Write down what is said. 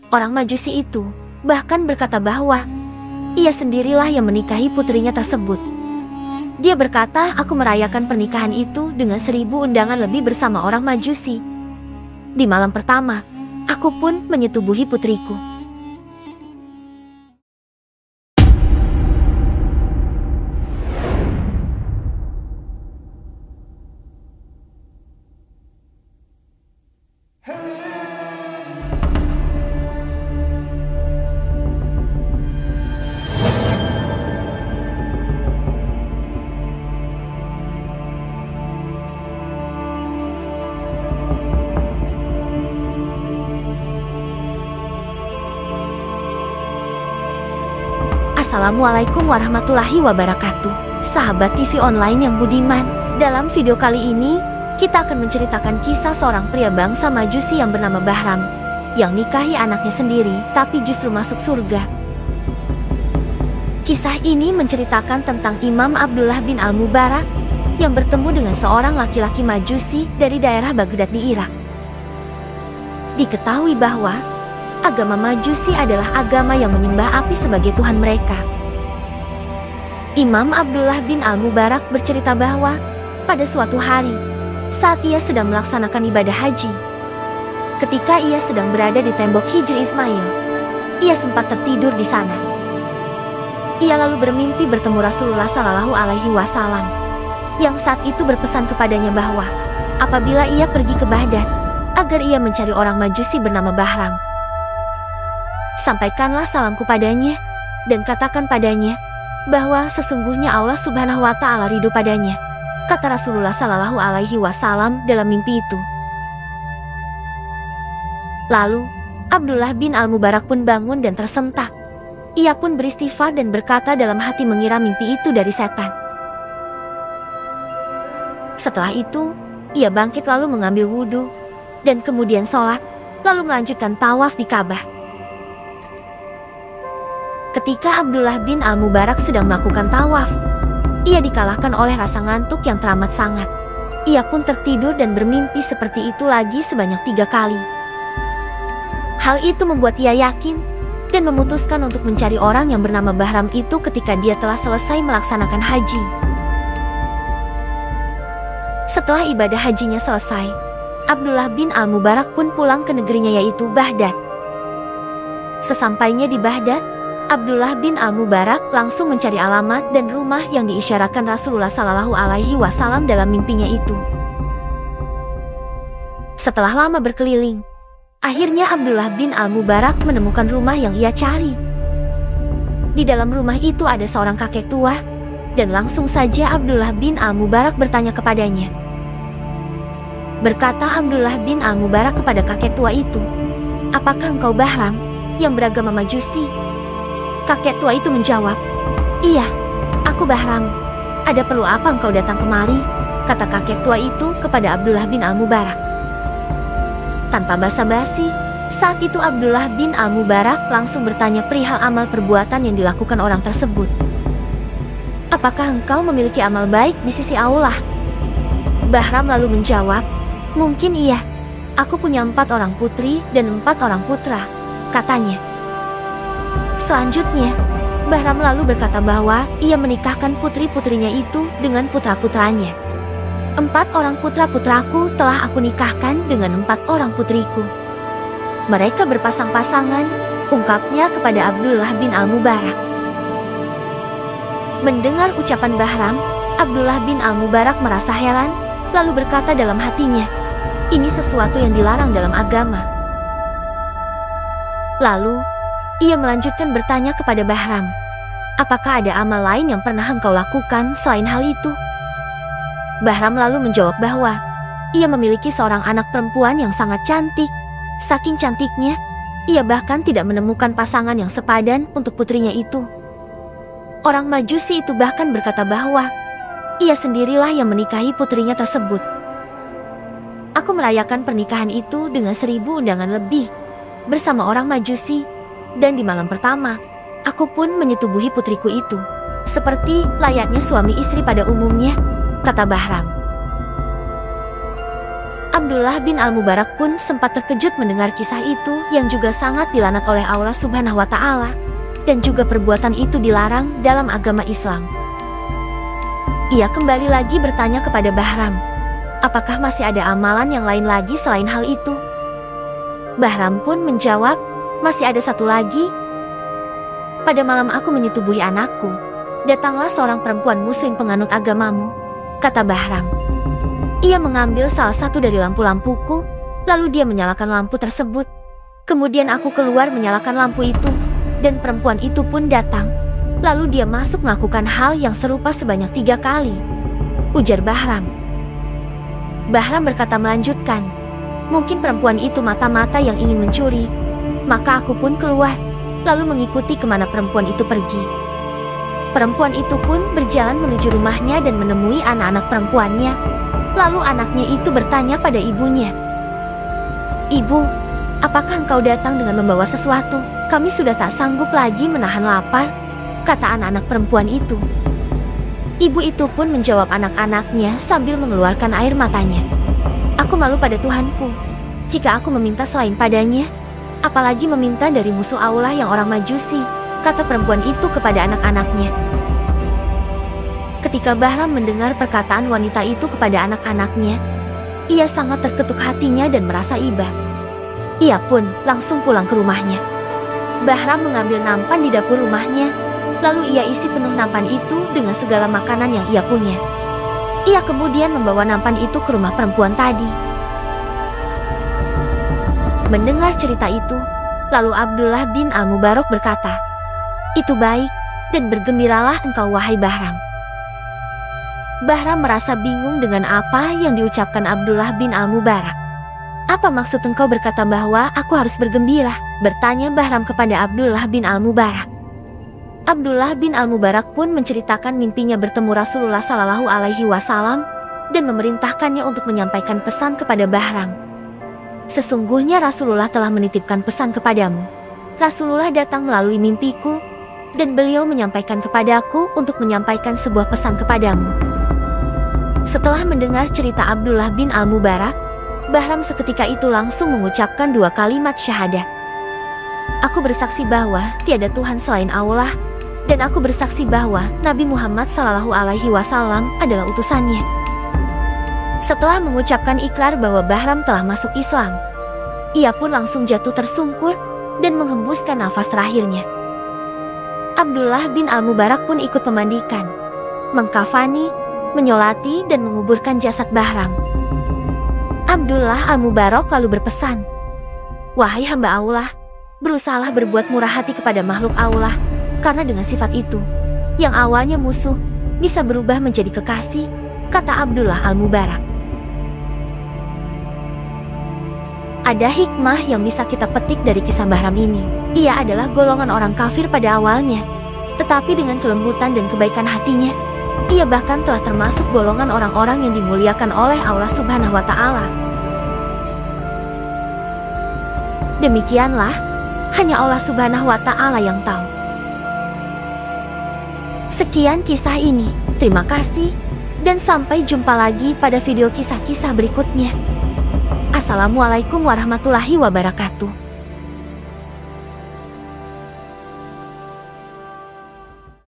Orang Majusi itu bahkan berkata bahwa ia sendirilah yang menikahi putrinya tersebut. Dia berkata, aku merayakan pernikahan itu dengan 1000 undangan lebih bersama orang Majusi. Di malam pertama, aku pun menyetubuhi putriku. Assalamualaikum warahmatullahi wabarakatuh. Sahabat TV online yang budiman, dalam video kali ini kita akan menceritakan kisah seorang pria bangsa Majusi yang bernama Bahram, yang nikahi anaknya sendiri tapi justru masuk surga. Kisah ini menceritakan tentang Imam Abdullah bin Al-Mubarak yang bertemu dengan seorang laki-laki Majusi dari daerah Baghdad di Irak. Diketahui bahwa agama Majusi adalah agama yang menyembah api sebagai Tuhan mereka. Imam Abdullah bin Al-Mubarak bercerita bahwa pada suatu hari, saat ia sedang melaksanakan ibadah haji, ketika ia sedang berada di tembok Hijri Ismail, ia sempat tertidur di sana. Ia lalu bermimpi bertemu Rasulullah Shallallahu Alaihi Wasallam, yang saat itu berpesan kepadanya bahwa apabila ia pergi ke Baghdad, agar ia mencari orang Majusi bernama Bahram. Sampaikanlah salamku padanya dan katakan padanya bahwa sesungguhnya Allah Subhanahu wa Ta'ala ridho padanya, kata Rasulullah Shallallahu Alaihi Wasallam dalam mimpi itu. Lalu Abdullah bin Al-Mubarak pun bangun dan tersentak. Ia pun beristighfar dan berkata dalam hati mengira mimpi itu dari setan. Setelah itu ia bangkit lalu mengambil wudhu dan kemudian sholat, lalu melanjutkan tawaf di Ka'bah. Ketika Abdullah bin Al-Mubarak sedang melakukan tawaf, ia dikalahkan oleh rasa ngantuk yang teramat sangat. Ia pun tertidur dan bermimpi seperti itu lagi sebanyak 3 kali. Hal itu membuat ia yakin dan memutuskan untuk mencari orang yang bernama Bahram itu ketika dia telah selesai melaksanakan haji. Setelah ibadah hajinya selesai, Abdullah bin Al-Mubarak pun pulang ke negerinya yaitu Baghdad. Sesampainya di Baghdad, Abdullah bin Al-Mubarak langsung mencari alamat dan rumah yang diisyaratkan Rasulullah Shallallahu Alaihi Wasallam dalam mimpinya itu. Setelah lama berkeliling, akhirnya Abdullah bin Al-Mubarak menemukan rumah yang ia cari. Di dalam rumah itu ada seorang kakek tua, dan langsung saja Abdullah bin Al-Mubarak bertanya kepadanya. Berkata Abdullah bin Al-Mubarak kepada kakek tua itu, "Apakah engkau Bahram yang beragama Majusi?" Kakek tua itu menjawab, "Iya, aku Bahram. Ada perlu apa engkau datang kemari?" kata kakek tua itu kepada Abdullah bin Al-Mubarak. Tanpa basa-basi, saat itu Abdullah bin Al-Mubarak langsung bertanya perihal amal perbuatan yang dilakukan orang tersebut. "Apakah engkau memiliki amal baik di sisi Allah?" Bahram lalu menjawab, "Mungkin iya. Aku punya 4 orang putri dan 4 orang putra," katanya. Selanjutnya, Bahram lalu berkata bahwa ia menikahkan putri-putrinya itu dengan putra-putranya. 4 orang putra-putraku telah aku nikahkan dengan 4 orang putriku. Mereka berpasang-pasangan, ungkapnya kepada Abdullah bin Al-Mubarak. Mendengar ucapan Bahram, Abdullah bin Al-Mubarak merasa heran, lalu berkata dalam hatinya, ini sesuatu yang dilarang dalam agama. Lalu, ia melanjutkan bertanya kepada Bahram, apakah ada amal lain yang pernah engkau lakukan selain hal itu? Bahram lalu menjawab bahwa ia memiliki seorang anak perempuan yang sangat cantik. Saking cantiknya, ia bahkan tidak menemukan pasangan yang sepadan untuk putrinya itu. Orang Majusi itu bahkan berkata bahwa ia sendirilah yang menikahi putrinya tersebut. Aku merayakan pernikahan itu dengan 1000 undangan lebih bersama orang Majusi. Dan di malam pertama, aku pun menyetubuhi putriku itu, seperti layaknya suami istri pada umumnya, kata Bahram. Abdullah bin Al-Mubarak pun sempat terkejut mendengar kisah itu yang juga sangat dilaknat oleh Allah Subhanahu wa Ta'ala, dan juga perbuatan itu dilarang dalam agama Islam. Ia kembali lagi bertanya kepada Bahram, apakah masih ada amalan yang lain lagi selain hal itu? Bahram pun menjawab, masih ada satu lagi. Pada malam aku menyetubuhi anakku, datanglah seorang perempuan muslim penganut agamamu, kata Bahram. Ia mengambil salah satu dari lampu-lampuku, lalu dia menyalakan lampu tersebut. Kemudian aku keluar menyalakan lampu itu, dan perempuan itu pun datang. Lalu dia masuk melakukan hal yang serupa sebanyak 3 kali, ujar Bahram. Bahram berkata melanjutkan, mungkin perempuan itu mata-mata yang ingin mencuri. Maka aku pun keluar, lalu mengikuti kemana perempuan itu pergi. Perempuan itu pun berjalan menuju rumahnya dan menemui anak-anak perempuannya. Lalu anaknya itu bertanya pada ibunya, "Ibu, apakah engkau datang dengan membawa sesuatu? Kami sudah tak sanggup lagi menahan lapar," kata anak-anak perempuan itu. Ibu itu pun menjawab anak-anaknya sambil mengeluarkan air matanya, "Aku malu pada Tuhanku, jika aku meminta selain padanya, apalagi meminta dari musuh Allah yang orang Majusi," kata perempuan itu kepada anak-anaknya. Ketika Bahram mendengar perkataan wanita itu kepada anak-anaknya, ia sangat terketuk hatinya dan merasa iba. Ia pun langsung pulang ke rumahnya. Bahram mengambil nampan di dapur rumahnya, lalu ia isi penuh nampan itu dengan segala makanan yang ia punya. Ia kemudian membawa nampan itu ke rumah perempuan tadi. Mendengar cerita itu, lalu Abdullah bin Al-Mubarak berkata, "Itu baik, dan bergembiralah engkau wahai Bahram." Bahram merasa bingung dengan apa yang diucapkan Abdullah bin Al-Mubarak. "Apa maksud engkau berkata bahwa aku harus bergembira?" bertanya Bahram kepada Abdullah bin Al-Mubarak. Abdullah bin Al-Mubarak pun menceritakan mimpinya bertemu Rasulullah Shallallahu Alaihi Wasallam dan memerintahkannya untuk menyampaikan pesan kepada Bahram. "Sesungguhnya Rasulullah telah menitipkan pesan kepadamu. Rasulullah datang melalui mimpiku, dan beliau menyampaikan kepadaku untuk menyampaikan sebuah pesan kepadamu." Setelah mendengar cerita Abdullah bin Al-Mubarak, Bahram seketika itu langsung mengucapkan 2 kalimat syahadat. "Aku bersaksi bahwa tiada Tuhan selain Allah, dan aku bersaksi bahwa Nabi Muhammad Shallallahu Alaihi Wasallam adalah utusannya." Setelah mengucapkan ikrar bahwa Bahram telah masuk Islam, ia pun langsung jatuh tersungkur dan menghembuskan nafas terakhirnya. Abdullah bin Al-Mubarak pun ikut memandikan, mengkafani, menyolati dan menguburkan jasad Bahram. Abdullah Al-Mubarak lalu berpesan, "Wahai hamba Allah, berusahalah berbuat murah hati kepada makhluk Allah, karena dengan sifat itu, yang awalnya musuh bisa berubah menjadi kekasih," kata Abdullah Al-Mubarak. Ada hikmah yang bisa kita petik dari kisah Bahram ini. Ia adalah golongan orang kafir pada awalnya, tetapi dengan kelembutan dan kebaikan hatinya, ia bahkan telah termasuk golongan orang-orang yang dimuliakan oleh Allah Subhanahu wa Ta'ala. Demikianlah, hanya Allah Subhanahu wa Ta'ala yang tahu. Sekian kisah ini, terima kasih, dan sampai jumpa lagi pada video kisah-kisah berikutnya. Assalamualaikum warahmatullahi wabarakatuh.